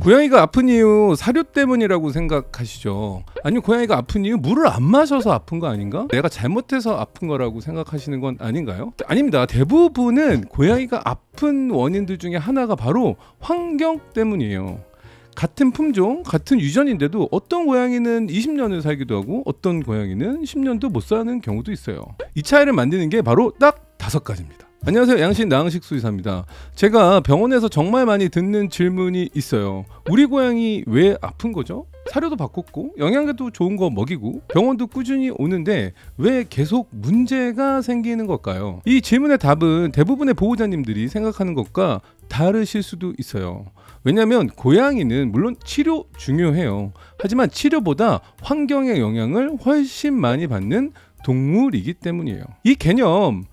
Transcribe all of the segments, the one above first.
고양이가 아픈 이유 사료 때문이라고 생각하시죠? 아니면 고양이가 아픈 이유 물을 안 마셔서 아픈 거 아닌가? 내가 잘못해서 아픈 거라고 생각하시는 건 아닌가요? 아닙니다. 대부분은 고양이가 아픈 원인들 중에 하나가 바로 환경 때문이에요. 같은 품종, 같은 유전인데도 어떤 고양이는 20년을 살기도 하고 어떤 고양이는 10년도 못 사는 경우도 있어요. 이 차이를 만드는 게 바로 딱 5가지입니다. 안녕하세요. 양신 나흥식 수의사입니다. 제가 병원에서 정말 많이 듣는 질문이 있어요. 우리 고양이 왜 아픈 거죠? 사료도 바꿨고 영양제도 좋은 거 먹이고 병원도 꾸준히 오는데 왜 계속 문제가 생기는 걸까요? 이 질문의 답은 대부분의 보호자님들이 생각하는 것과 다르실 수도 있어요. 왜냐하면 고양이는 물론 치료 중요해요. 하지만 치료보다 환경의 영향을 훨씬 많이 받는 동물이기 때문이에요. 이 개념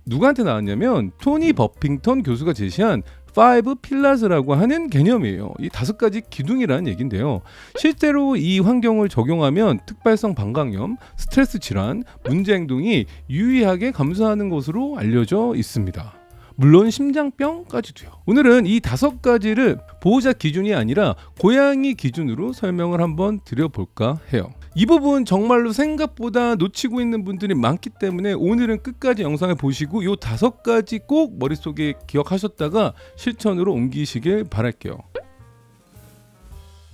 누구한테 나왔냐면 토니 버핑턴 교수가 제시한 5 필라스라고 하는 개념이에요. 이 5가지 기둥이라는 얘기인데요. 실제로 이 환경을 적용하면 특발성 방광염, 스트레스 질환, 문제 행동이 유의하게 감소하는 것으로 알려져 있습니다. 물론 심장병까지도요. 오늘은 이 5가지를 보호자 기준이 아니라 고양이 기준으로 설명을 한번 드려볼까 해요. 이 부분 정말로 생각보다 놓치고 있는 분들이 많기 때문에 오늘은 끝까지 영상을 보시고 이 5가지 꼭 머릿속에 기억하셨다가 실천으로 옮기시길 바랄게요.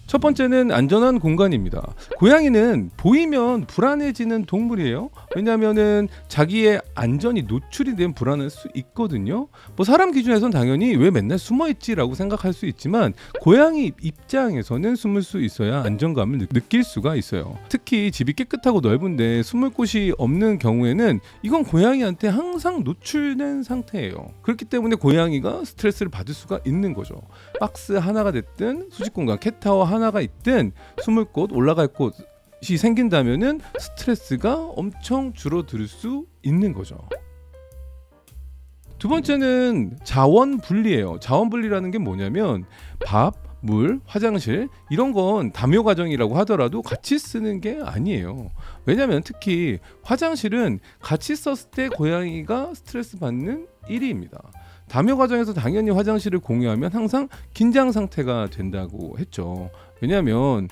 첫 번째는 안전한 공간입니다. 고양이는 보이면 불안해지는 동물이에요. 왜냐하면 자기의 안전이 노출이 되면 불안할 수 있거든요. 사람 기준에선 당연히 왜 맨날 숨어있지라고 생각할 수 있지만 고양이 입장에서는 숨을 수 있어야 안정감을 느낄 수가 있어요. 특히 집이 깨끗하고 넓은데 숨을 곳이 없는 경우에는 이건 고양이한테 항상 노출된 상태예요. 그렇기 때문에 고양이가 스트레스를 받을 수가 있는 거죠. 박스 하나가 됐든 수직 공간 캣타워 하나가 있든 숨을 곳 올라갈 곳이 생긴다면은 스트레스가 엄청 줄어들 수 있는 거죠. 두 번째는 자원 분리예요. 자원 분리라는 게 뭐냐면 밥, 물, 화장실 이런 건 담요 과정이라고 하더라도 같이 쓰는 게 아니에요. 왜냐하면 특히 화장실은 같이 썼을 때 고양이가 스트레스 받는 일입니다. 담요 과정에서 당연히 화장실을 공유하면 항상 긴장 상태가 된다고 했죠. 왜냐하면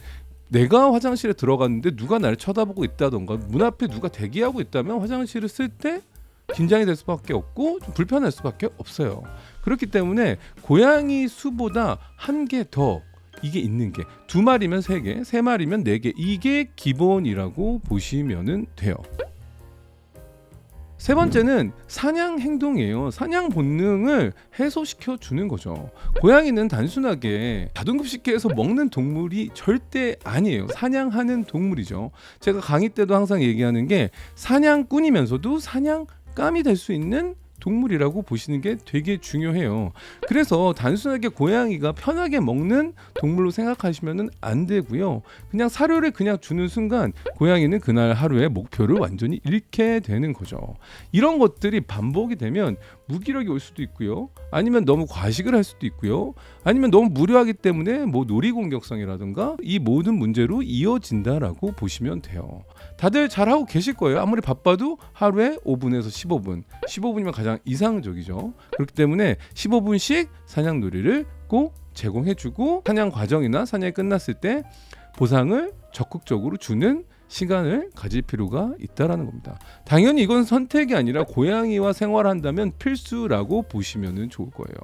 내가 화장실에 들어갔는데 누가 나를 쳐다보고 있다던가 문 앞에 누가 대기하고 있다면 화장실을 쓸 때 긴장이 될 수밖에 없고 좀 불편할 수밖에 없어요. 그렇기 때문에 고양이 수보다 한 개 더 이게 있는 게 2마리면 3개, 3마리면 4개 이게 기본이라고 보시면 돼요. 세 번째는 사냥 행동이에요. 사냥 본능을 해소시켜 주는 거죠. 고양이는 단순하게 가동급식해서 먹는 동물이 절대 아니에요. 사냥하는 동물이죠. 제가 강의 때도 항상 얘기하는 게 사냥꾼이면서도 사냥감이 될 수 있는 동물이라고 보시는 게 되게 중요해요. 그래서 단순하게 고양이가 편하게 먹는 동물로 생각하시면 안 되고요. 그냥 사료를 그냥 주는 순간 고양이는 그날 하루의 목표를 완전히 잃게 되는 거죠. 이런 것들이 반복이 되면 무기력이 올 수도 있고요. 아니면 너무 과식을 할 수도 있고요. 아니면 너무 무료하기 때문에 놀이공격성이라든가 이 모든 문제로 이어진다라고 보시면 돼요. 다들 잘하고 계실 거예요. 아무리 바빠도 하루에 5분에서 15분 15분이면 가장 이상적이죠. 그렇기 때문에 15분씩 사냥놀이를 꼭 제공해주고 사냥 과정이나 사냥이 끝났을 때 보상을 적극적으로 주는 시간을 가질 필요가 있다라는 겁니다. 당연히 이건 선택이 아니라 고양이와 생활한다면 필수라고 보시면 좋을 거예요.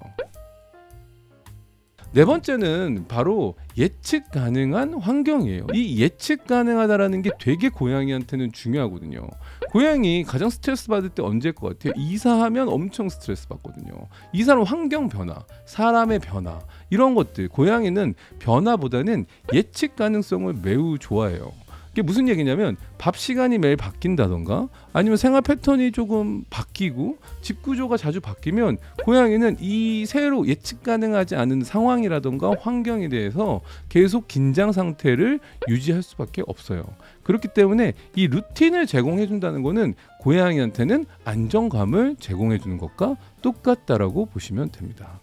네 번째는 바로 예측 가능한 환경이에요. 이 예측 가능하다라는 게 되게 고양이한테는 중요하거든요. 고양이 가장 스트레스 받을 때 언제일 것 같아요? 이사하면 엄청 스트레스 받거든요. 이사는 환경 변화, 사람의 변화 이런 것들 고양이는 변화보다는 예측 가능성을 매우 좋아해요. 이게 무슨 얘기냐면 밥 시간이 매일 바뀐다던가 아니면 생활 패턴이 조금 바뀌고 집 구조가 자주 바뀌면 고양이는 이 새로 예측 가능하지 않은 상황이라던가 환경에 대해서 계속 긴장 상태를 유지할 수밖에 없어요. 그렇기 때문에 이 루틴을 제공해 준다는 거는 고양이한테는 안정감을 제공해 주는 것과 똑같다라고 보시면 됩니다.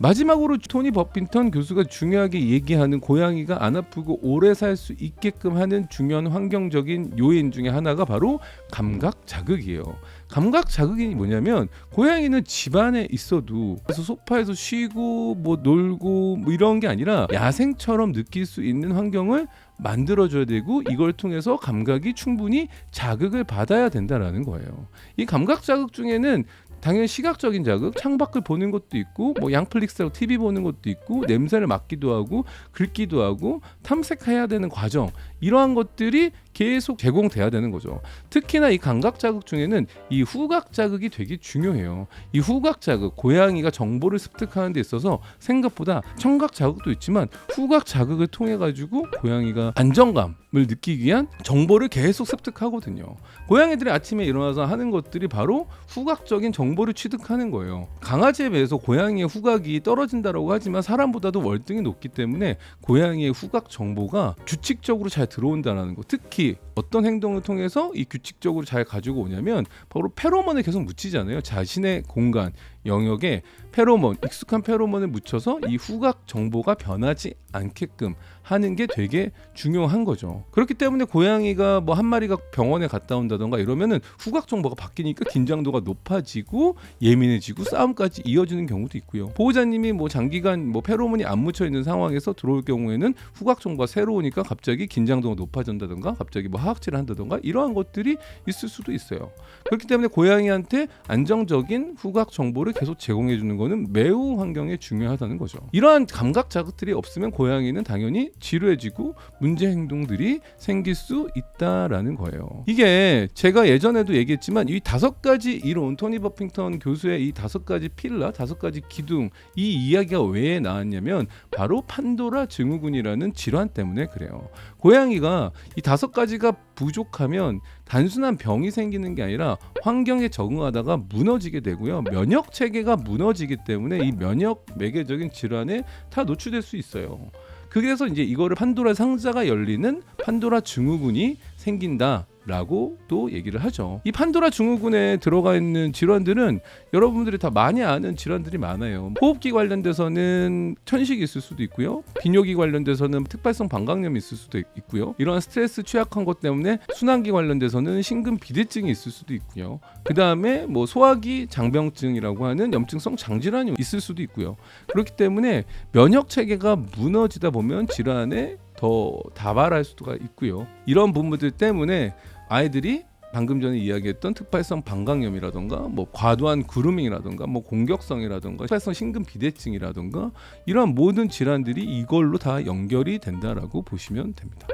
마지막으로 토니 버핑턴 교수가 중요하게 얘기하는 고양이가 안 아프고 오래 살 수 있게끔 하는 중요한 환경적인 요인 중에 하나가 바로 감각 자극이에요. 감각 자극이 뭐냐면 고양이는 집안에 있어도 그래서 소파에서 쉬고 뭐 놀고 뭐 이런 게 아니라 야생처럼 느낄 수 있는 환경을 만들어줘야 되고 이걸 통해서 감각이 충분히 자극을 받아야 된다라는 거예요. 이 감각 자극 중에는 당연히 시각적인 자극, 창밖을 보는 것도 있고 뭐 양플릭스하고 TV 보는 것도 있고 냄새를 맡기도 하고 긁기도 하고 탐색해야 되는 과정, 이러한 것들이 계속 제공돼야 되는 거죠. 특히나 이 감각 자극 중에는 이 후각 자극이 되게 중요해요. 이 후각 자극, 고양이가 정보를 습득하는 데 있어서 생각보다 청각 자극도 있지만 후각 자극을 통해 가지고 고양이가 안정감을 느끼기 위한 정보를 계속 습득하거든요. 고양이들이 아침에 일어나서 하는 것들이 바로 후각적인 정보를 취득하는 거예요. 강아지에 비해서 고양이의 후각이 떨어진다고 하지만 사람보다도 월등히 높기 때문에 고양이의 후각 정보가 규칙적으로 잘 들어온다는 거. 특히 어떤 행동을 통해서 이 규칙적으로 잘 가지고 오냐면 바로 페로몬을 계속 묻히잖아요. 자신의 공간, 영역에 페로몬, 익숙한 페로몬을 묻혀서 이 후각 정보가 변하지 않게끔 하는 게 되게 중요한 거죠. 그렇기 때문에 고양이가 뭐 한 마리가 병원에 갔다 온다던가 이러면은 후각 정보가 바뀌니까 긴장도가 높아지고 예민해지고 싸움까지 이어지는 경우도 있고요. 보호자님이 뭐 장기간 뭐 페로몬이 안 묻혀 있는 상황에서 들어올 경우에는 후각 정보가 새로우니까 갑자기 긴장도가 높아진다던가 갑자기 뭐 하악질을 한다던가 이러한 것들이 있을 수도 있어요. 그렇기 때문에 고양이한테 안정적인 후각 정보를 계속 제공해 주는 거는 매우 환경에 중요하다는 거죠. 이러한 감각 자극들이 없으면 고양이는 당연히 지루해지고 문제 행동들이 생길 수 있다라는 거예요. 이게 제가 예전에도 얘기했지만 이 5가지 이론, 토니 버핑턴 교수의 이 5가지 필러, 5가지 기둥, 이 이야기가 왜 나왔냐면 바로 판도라 증후군이라는 질환 때문에 그래요. 고양이가 이 5가지가 부족하면 단순한 병이 생기는 게 아니라 환경에 적응하다가 무너지게 되고요. 면역 체계가 무너지기 때문에 이 면역 매개적인 질환에 다 노출될 수 있어요. 그래서 이제 이거를 판도라 상자가 열리는 판도라 증후군이 생긴다 라고 또 얘기를 하죠. 이 판도라 증후군에 들어가 있는 질환들은 여러분들이 다 많이 아는 질환들이 많아요. 호흡기 관련돼서는 천식이 있을 수도 있고요. 비뇨기 관련돼서는 특발성 방광염이 있을 수도 있고요. 이러한 스트레스 취약한 것 때문에 순환기 관련돼서는 심근 비대증이 있을 수도 있고요. 그 다음에 뭐 소화기 장병증이라고 하는 염증성 장질환이 있을 수도 있고요. 그렇기 때문에 면역 체계가 무너지다 보면 질환에 더 다발할 수가 있고요. 이런 부분들 때문에 아이들이 방금 전에 이야기했던 특발성 방광염이라던가 뭐 과도한 그루밍이라던가 뭐 공격성이라던가 특발성 심근 비대증이라던가 이런 모든 질환들이 이걸로 다 연결이 된다라고 보시면 됩니다.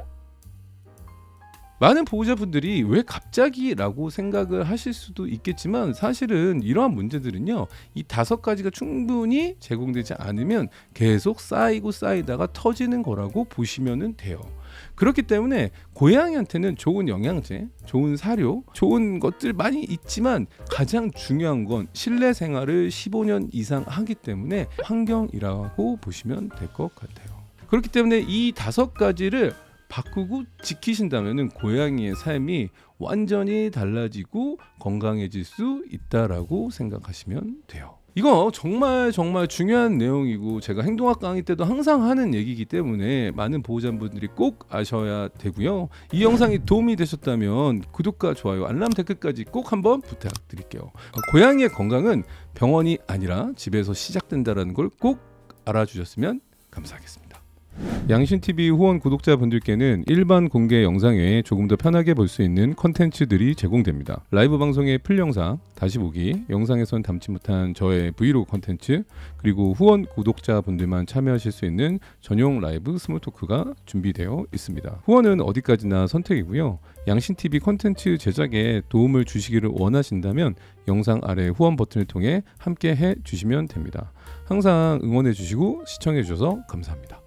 많은 보호자분들이 왜 갑자기라고 생각을 하실 수도 있겠지만 사실은 이러한 문제들은요, 이 5가지가 충분히 제공되지 않으면 계속 쌓이고 쌓이다가 터지는 거라고 보시면 돼요. 그렇기 때문에 고양이한테는 좋은 영양제, 좋은 사료, 좋은 것들 많이 있지만 가장 중요한 건 실내 생활을 15년 이상 하기 때문에 환경이라고 보시면 될 것 같아요. 그렇기 때문에 이 5가지를 바꾸고 지키신다면 고양이의 삶이 완전히 달라지고 건강해질 수 있다라고 생각하시면 돼요. 이거 정말 중요한 내용이고 제가 행동학 강의 때도 항상 하는 얘기이기 때문에 많은 보호자분들이 꼭 아셔야 되고요. 이 영상이 도움이 되셨다면 구독과 좋아요, 알람 댓글까지 꼭 한번 부탁드릴게요. 고양이의 건강은 병원이 아니라 집에서 시작된다는 걸 꼭 알아주셨으면 감사하겠습니다. 양신TV 후원 구독자분들께는 일반 공개 영상 외에 조금 더 편하게 볼 수 있는 컨텐츠들이 제공됩니다. 라이브 방송의 풀영상, 다시 보기, 영상에선 담지 못한 저의 브이로그 컨텐츠, 그리고 후원 구독자분들만 참여하실 수 있는 전용 라이브 스몰 토크가 준비되어 있습니다. 후원은 어디까지나 선택이고요. 양신TV 컨텐츠 제작에 도움을 주시기를 원하신다면 영상 아래 후원 버튼을 통해 함께 해주시면 됩니다. 항상 응원해주시고 시청해주셔서 감사합니다.